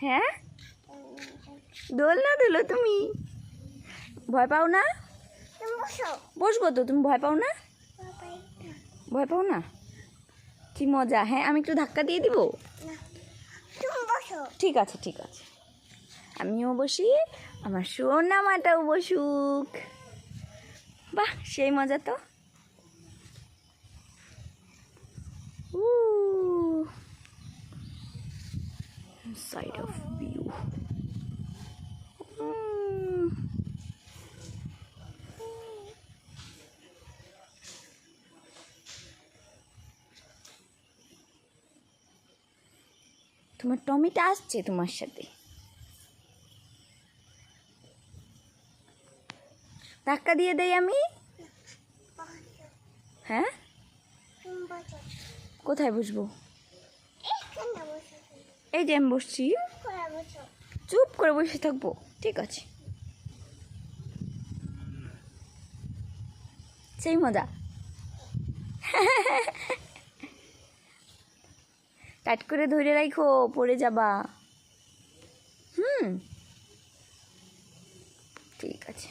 হ্যাঁ, দোলনা দুলো তুমি, ভয় পাও না? বসবো তো, তুমি ভয় পাও না? ভয় পাও না? কি মজা। হ্যাঁ, আমি একটু ধাক্কা দিয়ে দিব। ঠিক আছে ঠিক আছে, আমিও বসি, আমার সোনা মাটাও বসুক। বাহ, সেই মজা তো। Side of view. তোমার টমিটা আসছে তোমার সাথে, ধাক্কা দিয়ে দেই আমি। হ্যাঁ, কোথায় বসবো? এই যে আমি বসছি, চুপ করে বসে থাকবো। ঠিক আছে, সেই মজা। টাইট করে ধরে রাখো, পড়ে যাবা। ঠিক আছে।